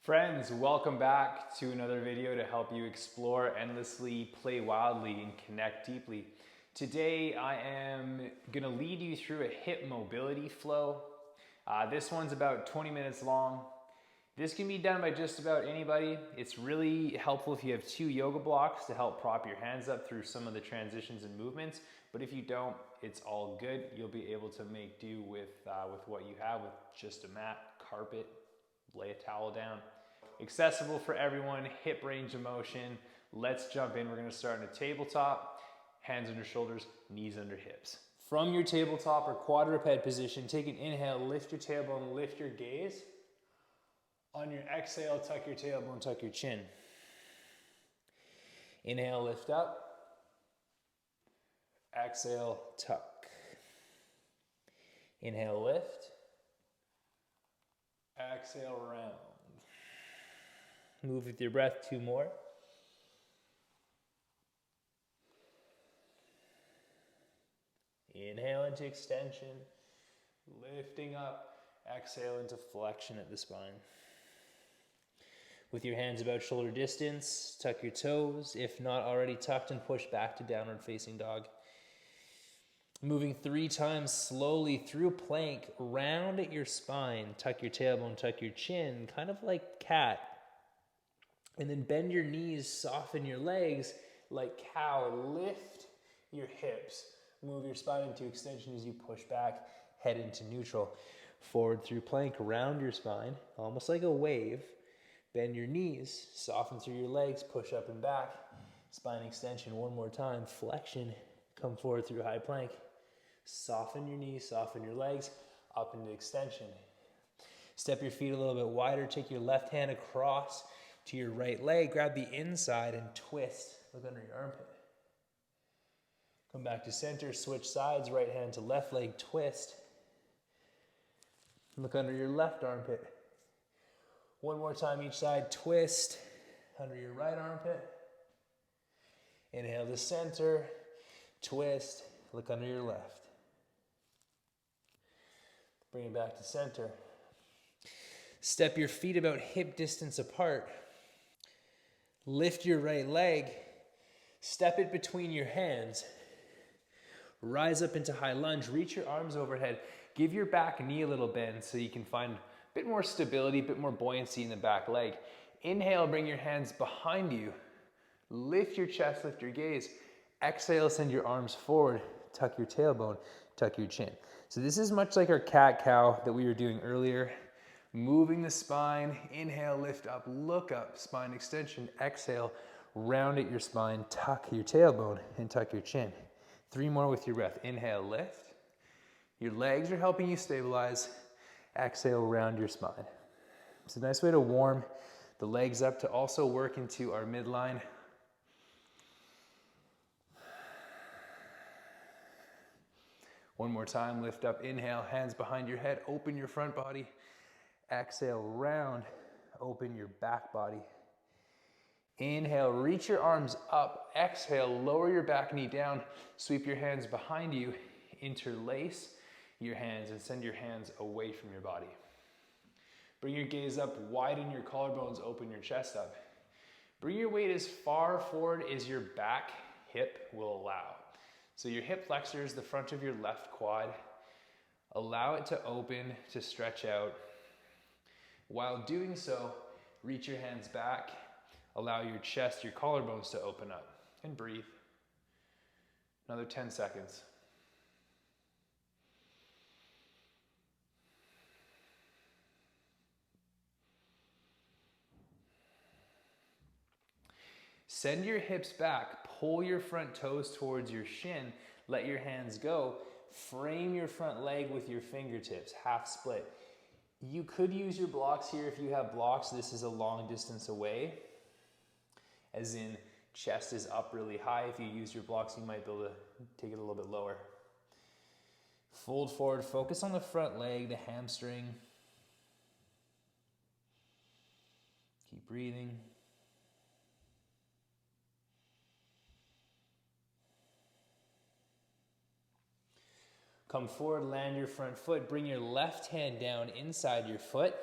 Friends, welcome back to another video to help you explore endlessly, play wildly, and connect deeply. Today I am going to lead you through a hip mobility flow. This one's about 20 minutes long. This can be done by just about anybody. It's really helpful if you have two yoga blocks to help prop your hands up through some of the transitions and movements. But if you don't, it's all good. You'll be able to make do with what you have, with just a mat, carpet, lay a towel down. Accessible for everyone, hip range of motion. Let's jump in. We're going to start in a tabletop, hands under shoulders, knees under hips. From your tabletop or quadruped position, take an inhale, lift your tailbone, lift your gaze. On your exhale, tuck your tailbone, tuck your chin. Inhale, lift up. Exhale, tuck. Inhale, lift. Exhale, round. Move with your breath, two more. Inhale into extension, lifting up. Exhale into flexion at the spine. With your hands about shoulder distance, tuck your toes. If not already tucked, and push back to downward facing dog. Moving 3 times slowly through plank, round at your spine. Tuck your tailbone, tuck your chin, kind of like cat. And then bend your knees, soften your legs like cow. Lift your hips. Move your spine into extension as you push back, head into neutral. Forward through plank, round your spine, almost like a wave. Bend your knees, soften through your legs, push up and back. Spine extension one more time. Flexion, come forward through high plank. Soften your knees, soften your legs, up into extension. Step your feet a little bit wider. Take your left hand across to your right leg. Grab the inside and twist. Look under your armpit. Come back to center. Switch sides. Right hand to left leg. Twist. Look under your left armpit. One more time each side. Twist under your right armpit. Inhale to center. Twist. Look under your left. Bring it back to center. Step your feet about hip distance apart. Lift your right leg. Step it between your hands. Rise up into high lunge. Reach your arms overhead. Give your back knee a little bend so you can find a bit more stability, a bit more buoyancy in the back leg. Inhale, bring your hands behind you. Lift your chest, lift your gaze. Exhale, send your arms forward. Tuck your tailbone, tuck your chin. So this is much like our cat-cow that we were doing earlier. Moving the spine. Inhale, lift up, look up, spine extension. Exhale, round at your spine, tuck your tailbone, and tuck your chin. 3 more with your breath. Inhale, lift. Your legs are helping you stabilize. Exhale, round your spine. It's a nice way to warm the legs up, to also work into our midline. One more time, lift up, inhale, hands behind your head, open your front body. Exhale, round, open your back body. Inhale, reach your arms up. Exhale, lower your back knee down. Sweep your hands behind you. Interlace your hands and send your hands away from your body. Bring your gaze up, widen your collarbones, open your chest up. Bring your weight as far forward as your back hip will allow. So your hip flexor is the front of your left quad. Allow it to open, to stretch out. While doing so, reach your hands back. Allow your chest, your collarbones to open up. And breathe. Another 10 seconds. Send your hips back. Pull your front toes towards your shin. Let your hands go. Frame your front leg with your fingertips, half split. You could use your blocks here if you have blocks. This is a long distance away, as in chest is up really high. If you use your blocks, you might be able to take it a little bit lower. Fold forward, focus on the front leg, the hamstring. Keep breathing. Come forward, land your front foot. Bring your left hand down inside your foot.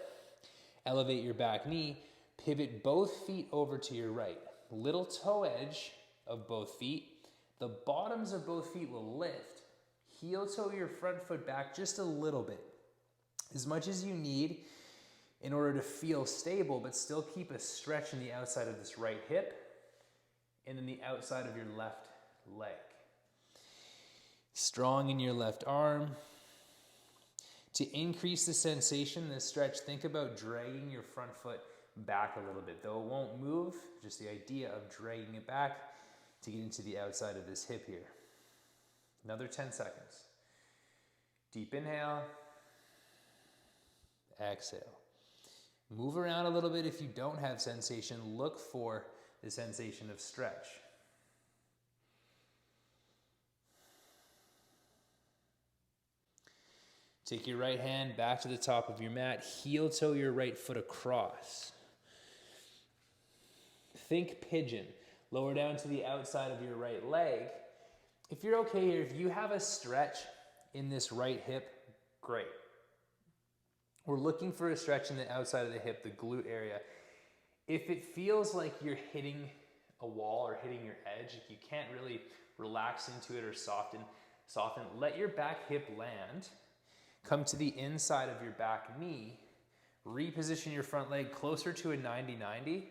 Elevate your back knee, pivot both feet over to your right. Little toe edge of both feet. The bottoms of both feet will lift. Heel toe your front foot back just a little bit. As much as you need in order to feel stable, but still keep a stretch in the outside of this right hip and in the outside of your left leg. Strong in your left arm. To increase the sensation in this stretch, think about dragging your front foot back a little bit. Though it won't move, just the idea of dragging it back to get into the outside of this hip here. Another 10 seconds. Deep inhale. Exhale. Move around a little bit if you don't have sensation. Look for the sensation of stretch. Take your right hand back to the top of your mat. Heel toe your right foot across. Think pigeon. Lower down to the outside of your right leg. If you're okay here, if you have a stretch in this right hip, great. We're looking for a stretch in the outside of the hip, the glute area. If it feels like you're hitting a wall or hitting your edge, if you can't really relax into it or soften, let your back hip land. Come to the inside of your back knee. Reposition your front leg closer to a 90-90.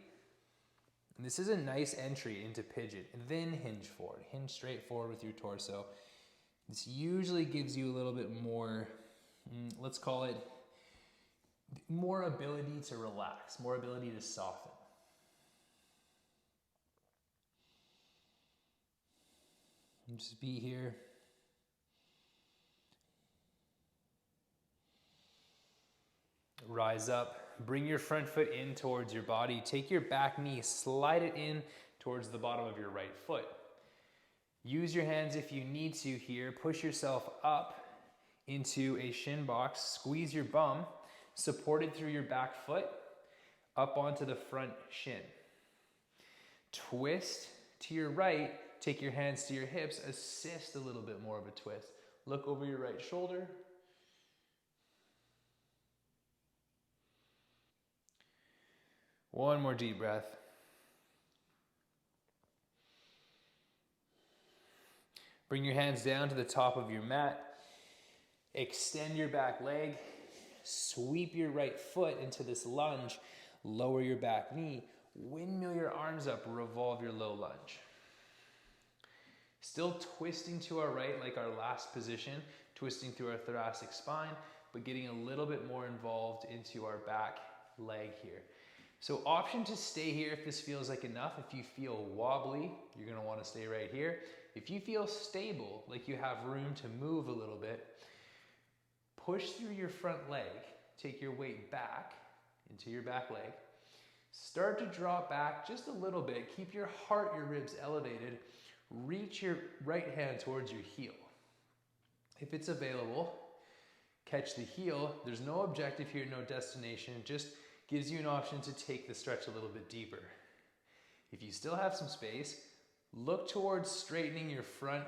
And this is a nice entry into pigeon. And then hinge forward. Hinge straight forward with your torso. This usually gives you a little bit more, let's call it, more ability to relax, more ability to soften. And just be here. Rise up, bring your front foot in towards your body. Take your back knee, slide it in towards the bottom of your right foot. Use your hands if you need to here. Push yourself up into a shin box. Squeeze your bum, supported through your back foot, up onto the front shin. Twist to your right. Take your hands to your hips. Assist a little bit more of a twist. Look over your right shoulder. One more deep breath. Bring your hands down to the top of your mat. Extend your back leg. Sweep your right foot into this lunge. Lower your back knee. Windmill your arms up. Revolve your low lunge. Still twisting to our right like our last position. Twisting through our thoracic spine, but getting a little bit more involved into our back leg here. So option to stay here if this feels like enough. If you feel wobbly, you're gonna wanna stay right here. If you feel stable, like you have room to move a little bit, push through your front leg. Take your weight back into your back leg. Start to drop back just a little bit. Keep your heart, your ribs elevated. Reach your right hand towards your heel. If it's available, catch the heel. There's no objective here, no destination. Just gives you an option to take the stretch a little bit deeper. If you still have some space, look towards straightening your front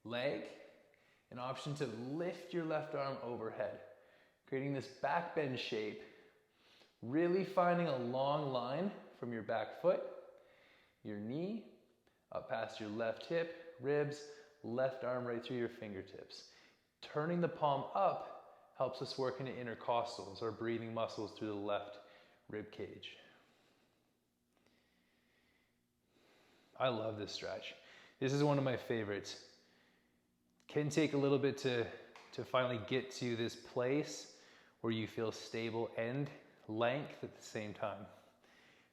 leg, an option to lift your left arm overhead, creating this back bend shape, really finding a long line from your back foot, your knee, up past your left hip, ribs, left arm right through your fingertips. Turning the palm up helps us work into intercostals, our breathing muscles through the left rib cage. I love this stretch. This is one of my favorites. Can take a little bit to finally get to this place where you feel stable and length at the same time.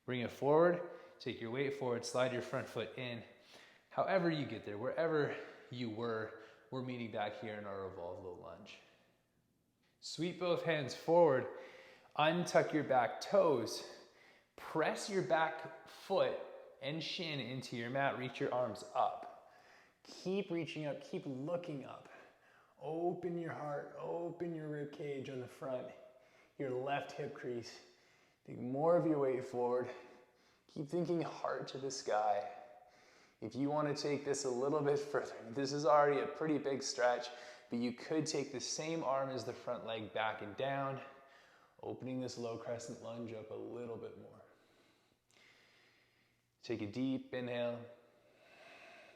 Bring it forward, take your weight forward, slide your front foot in. However you get there, wherever you were, we're meeting back here in our revolved low lunge. Sweep both hands forward, untuck your back toes, press your back foot and shin into your mat, reach your arms up. Keep reaching up, keep looking up. Open your heart, open your rib cage on the front, your left hip crease. Take more of your weight forward. Keep thinking heart to the sky. If you want to take this a little bit further, this is already a pretty big stretch, but you could take the same arm as the front leg back and down, Opening this low crescent lunge up a little bit more. Take a deep inhale,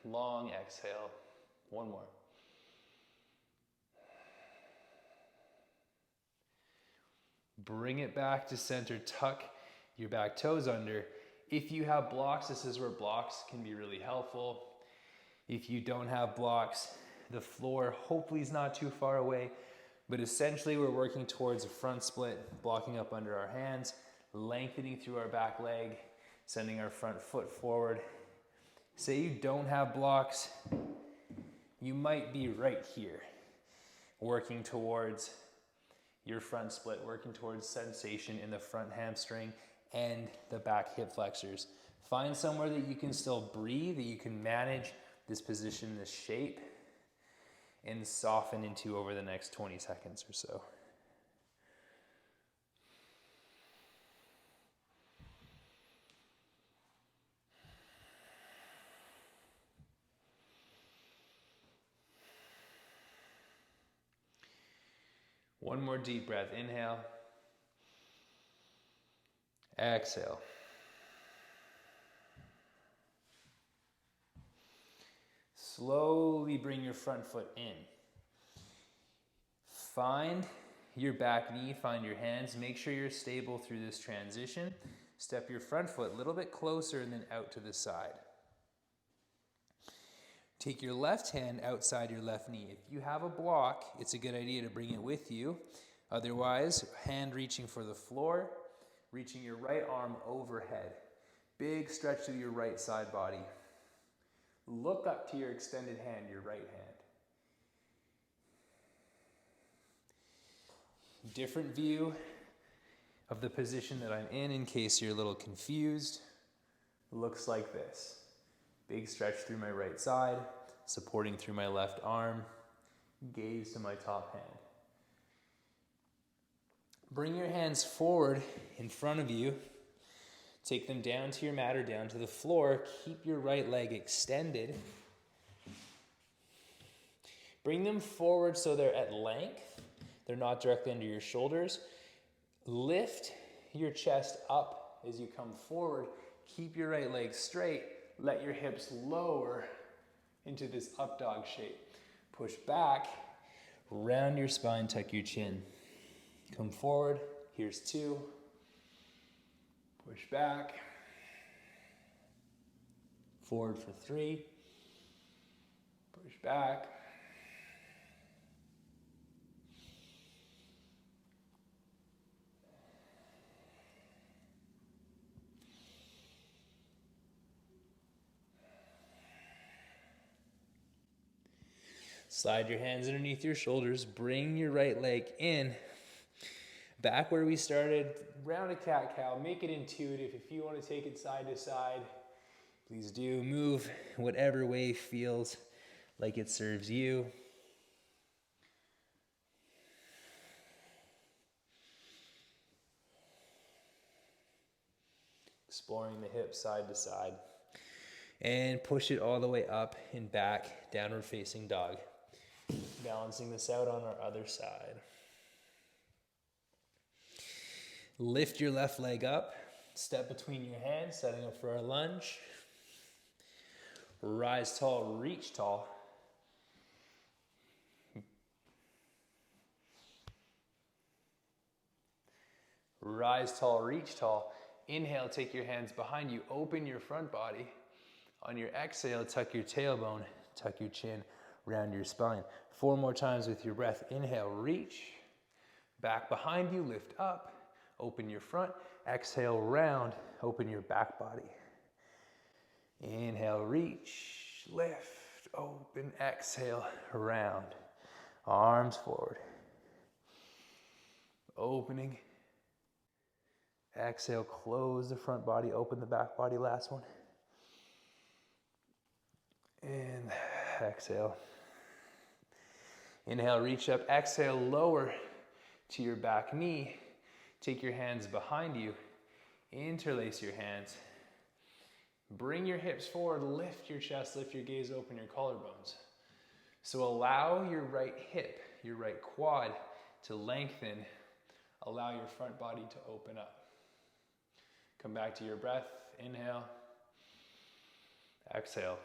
long exhale. One more. Bring it back to center, tuck your back toes under. If you have blocks, this is where blocks can be really helpful. If you don't have blocks, the floor hopefully is not too far away, but essentially we're working towards a front split, blocking up under our hands, lengthening through our back leg, sending our front foot forward. Say you don't have blocks, you might be right here, working towards your front split, working towards sensation in the front hamstring and the back hip flexors. Find somewhere that you can still breathe, that you can manage this position, this shape, and soften into over the next 20 seconds or so. One more deep breath. Inhale. Exhale. Slowly bring your front foot in. Find your back knee, find your hands. Make sure you're stable through this transition. Step your front foot a little bit closer and then out to the side. Take your left hand outside your left knee. If you have a block, it's a good idea to bring it with you. Otherwise, hand reaching for the floor, reaching your right arm overhead. Big stretch through your right side body. Look up to your extended hand, your right hand. Different view of the position that I'm in case you're a little confused. Looks like this. Big stretch through my right side, supporting through my left arm, gaze to my top hand. Bring your hands forward in front of you. Take them down to your mat or down to the floor. Keep your right leg extended. Bring them forward so they're at length. They're not directly under your shoulders. Lift your chest up as you come forward. Keep your right leg straight. Let your hips lower into this up dog shape. Push back, round your spine, tuck your chin. Come forward, here's 2. Push back, forward for 3. Push back. Slide your hands underneath your shoulders. Bring your right leg in. Back where we started, round a cat-cow. Make it intuitive. If you want to take it side to side, please do. Move whatever way feels like it serves you. Exploring the hips side to side. And push it all the way up and back, downward facing dog. Balancing this out on our other side. Lift your left leg up, step between your hands, setting up for our lunge. Rise tall, reach tall. Rise tall, reach tall. Inhale, take your hands behind you, open your front body. On your exhale, tuck your tailbone, tuck your chin, round your spine. 4 more times with your breath. Inhale, reach. Back behind you, lift up. Open your front. Exhale, round. Open your back body. Inhale, reach. Lift. Open. Exhale, round. Arms forward. Opening. Exhale, close the front body. Open the back body. Last one. And exhale. Inhale, reach up. Exhale, lower to your back knee. Take your hands behind you. Interlace your hands. Bring your hips forward. Lift your chest. Lift your gaze. Open your collarbones. So allow your right hip, your right quad to lengthen. Allow your front body to open up. Come back to your breath. Inhale. Exhale.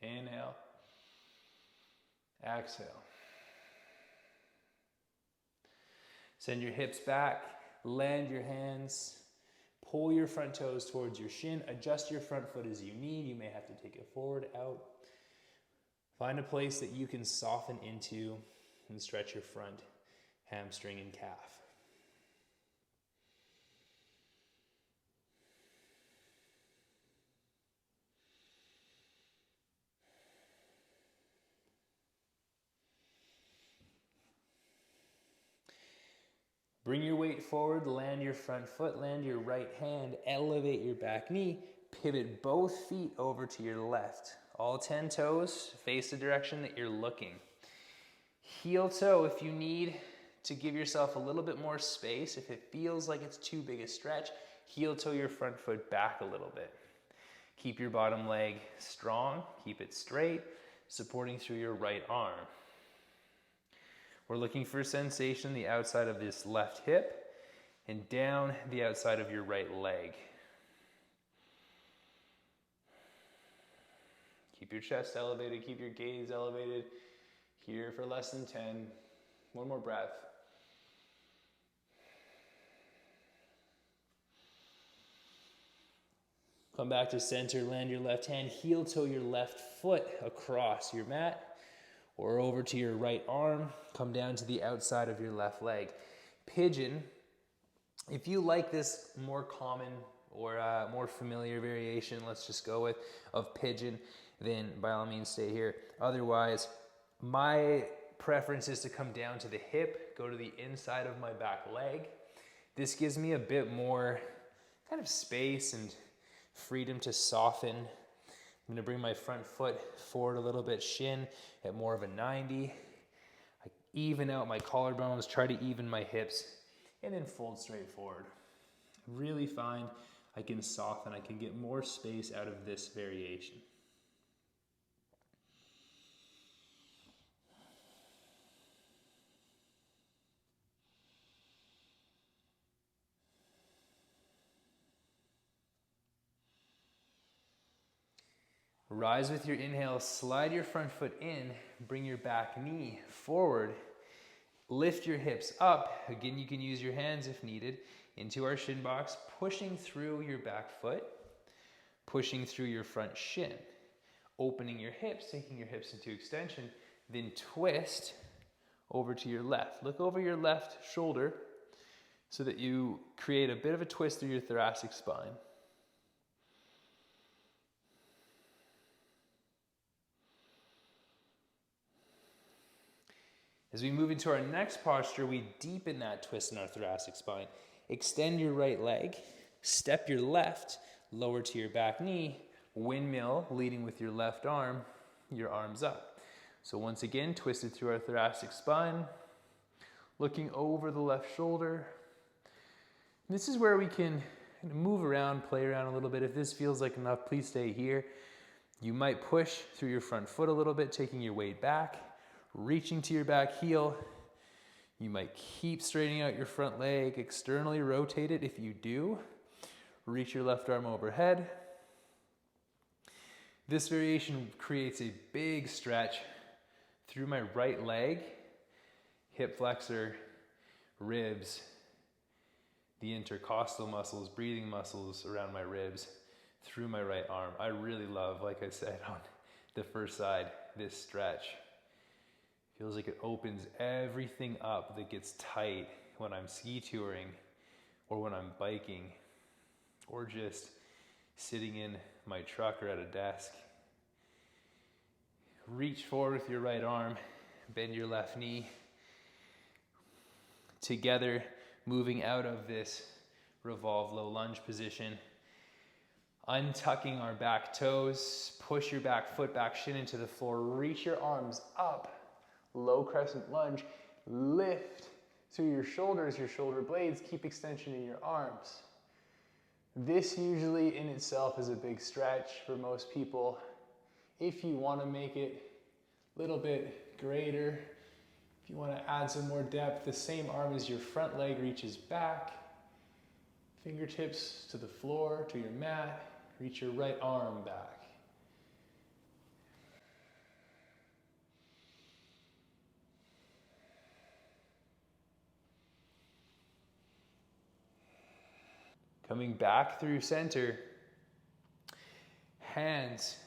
Inhale. Exhale. Send your hips back. Land your hands. Pull your front toes towards your shin. Adjust your front foot as you need. You may have to take it forward, out. Find a place that you can soften into and stretch your front hamstring and calf. Bring your weight forward, land your front foot, land your right hand, elevate your back knee, pivot both feet over to your left. All 10 toes face the direction that you're looking. Heel toe if you need to give yourself a little bit more space. If it feels like it's too big a stretch, heel toe your front foot back a little bit. Keep your bottom leg strong, keep it straight, supporting through your right arm. We're looking for sensation the outside of this left hip and down the outside of your right leg. Keep your chest elevated, keep your gaze elevated. Here for less than 10. One more breath. Come back to center, land your left hand, heel toe your left foot across your mat or over to your right arm. Come down to the outside of your left leg. Pigeon, if you like this more common or more familiar variation, let's just go with, of pigeon, then by all means stay here. Otherwise, my preference is to come down to the hip, go to the inside of my back leg. This gives me a bit more kind of space and freedom to soften. I'm gonna bring my front foot forward a little bit, shin at more of a 90. I even out my collarbones, try to even my hips, and then fold straight forward. Really find I can soften, I can get more space out of this variation. Rise with your inhale, slide your front foot in, bring your back knee forward, lift your hips up. Again, you can use your hands if needed, into our shin box, pushing through your back foot, pushing through your front shin, opening your hips, taking your hips into extension, then twist over to your left. Look over your left shoulder so that you create a bit of a twist through your thoracic spine. As we move into our next posture, we deepen that twist in our thoracic spine. Extend your right leg, step your left, lower to your back knee, windmill, leading with your left arm, your arms up. So once again, twisted through our thoracic spine, looking over the left shoulder. This is where we can move around, play around a little bit. If this feels like enough, please stay here. You might push through your front foot a little bit, taking your weight back, reaching to your back heel. You might keep straightening out your front leg, externally rotate it. If you do, reach your left arm overhead. This variation creates a big stretch through my right leg, hip flexor, ribs, the intercostal muscles, breathing muscles around my ribs, through my right arm. I really love, like I said on the first side, this stretch. Feels like it opens everything up that gets tight when I'm ski touring or when I'm biking or just sitting in my truck or at a desk. Reach forward with your right arm, bend your left knee. Together, moving out of this revolve low lunge position. Untucking our back toes, push your back foot, back shin into the floor, reach your arms up. Low crescent lunge, lift through your shoulders, your shoulder blades, keep extension in your arms. This usually in itself is a big stretch for most people. If you want to make it a little bit greater, If you want to add some more depth, the same arm as your front leg reaches back. Fingertips to the floor, to your mat. Reach your right arm back. Coming back through center. Hands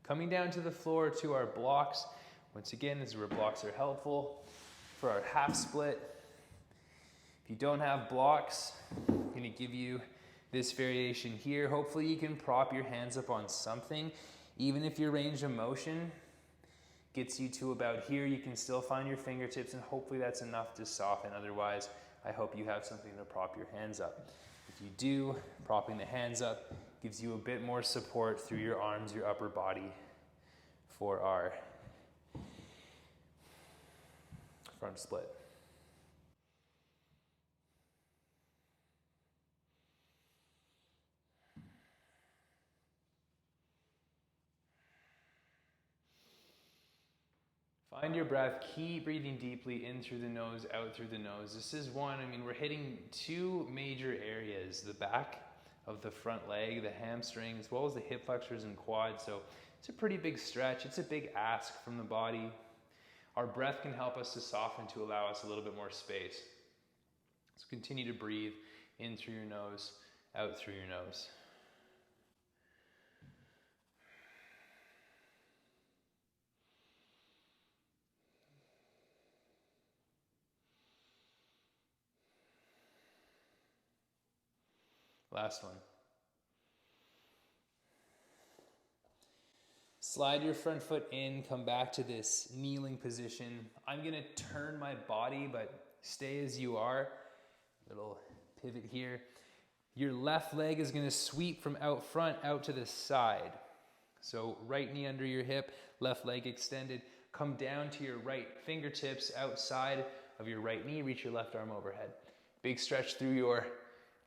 coming down to the floor to our blocks. Once again, this is where blocks are helpful for our half split. If you don't have blocks, I'm going to give you this variation here. Hopefully you can prop your hands up on something. Even if your range of motion gets you to about here, you can still find your fingertips, and hopefully that's enough to soften. Otherwise, I hope you have something to prop your hands up. If you do, propping the hands up gives you a bit more support through your arms, your upper body for our front split. Find your breath, keep breathing deeply in through the nose, out through the nose. This is one, we're hitting two major areas, the back of the front leg, the hamstring, as well as the hip flexors and quads. So it's a pretty big stretch. It's a big ask from the body. Our breath can help us to soften, to allow us a little bit more space. So continue to breathe in through your nose, out through your nose. Last one. Slide your front foot in, come back to this kneeling position. I'm gonna turn my body, but stay as you are. Little pivot here. Your left leg is gonna sweep from out front out to the side. So right knee under your hip, left leg extended. Come down to your right fingertips outside of your right knee, reach your left arm overhead. Big stretch through your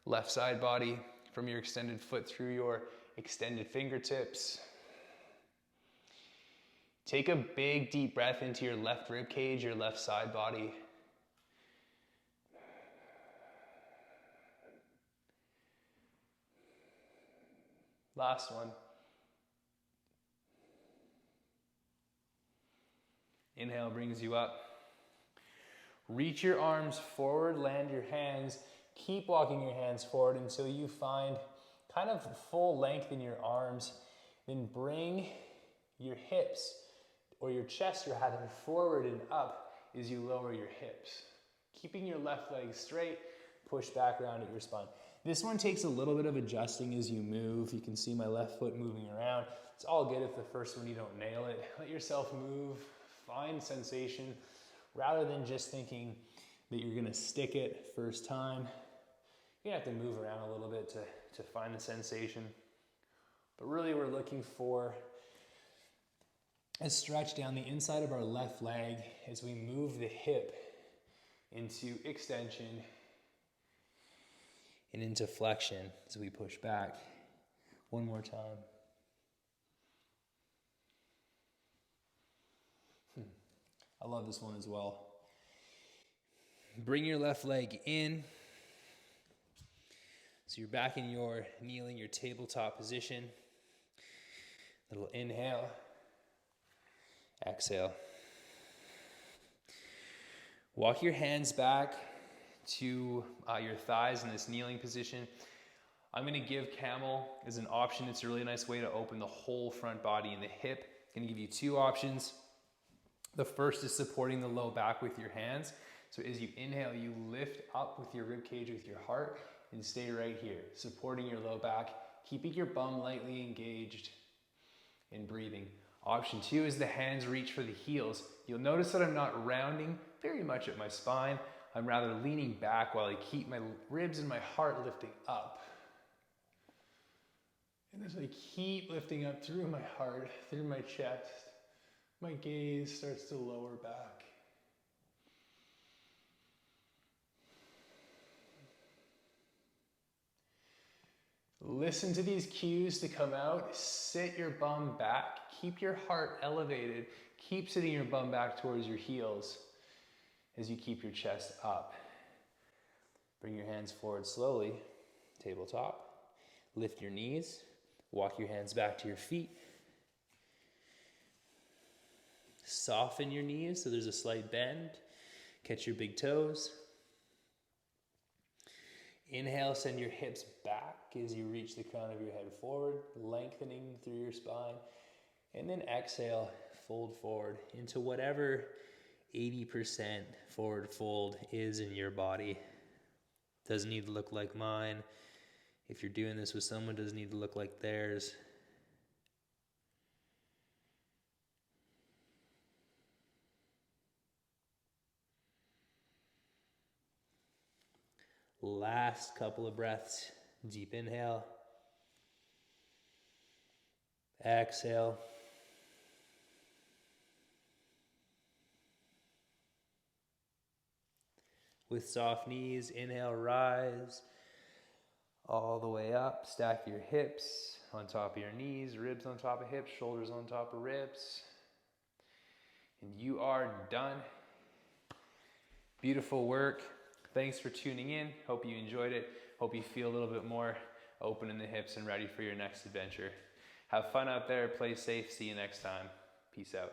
left side body, from your extended foot through your extended fingertips. Take a big deep breath into your left rib cage, your left side body. Last one. Inhale brings you up. Reach your arms forward, land your hands. Keep walking your hands forward until you find kind of full length in your arms. Then bring your hips or your chest rather forward and up as you lower your hips. Keeping your left leg straight, push back around at your spine. This one takes a little bit of adjusting as you move. You can see my left foot moving around. It's all good if the first one you don't nail it. Let yourself move, find sensation, rather than just thinking that you're gonna stick it first time. You're gonna have to move around a little bit to find the sensation. But really we're looking for a stretch down the inside of our left leg as we move the hip into extension and into flexion as we push back. One more time. I love this one as well. Bring your left leg in. So you're back in your kneeling, your tabletop position. Little inhale, exhale. Walk your hands back to your thighs in this kneeling position. I'm gonna give camel as an option. It's a really nice way to open the whole front body and the hip. I'm gonna give you two options. The first is supporting the low back with your hands. So as you inhale, you lift up with your rib cage with your heart and stay right here, supporting your low back, keeping your bum lightly engaged and breathing. Option two is the hands reach for the heels. You'll notice that I'm not rounding very much at my spine. I'm rather leaning back while I keep my ribs and my heart lifting up. And as I keep lifting up through my heart, through my chest, my gaze starts to lower back. Listen to these cues to come out. Sit your bum back. Keep your heart elevated. Keep sitting your bum back towards your heels. as you keep your chest up. Bring your hands forward slowly, tabletop. Lift your knees, walk your hands back to your feet. Soften your knees so there's a slight bend. Catch your big toes. Inhale, send your hips back as you reach the crown of your head forward, lengthening through your spine. And then exhale, fold forward into whatever 80% forward fold is in your body. Doesn't need to look like mine. If you're doing this with someone, it doesn't need to look like theirs. Last couple of breaths. Deep inhale. Exhale. With soft knees, inhale, rise all the way up. Stack your hips on top of your knees, ribs on top of hips, shoulders on top of ribs. And you are done. Beautiful work. Thanks for tuning in. Hope you enjoyed it. Hope you feel a little bit more open in the hips and ready for your next adventure. Have fun out there. Play safe. See you next time. Peace out.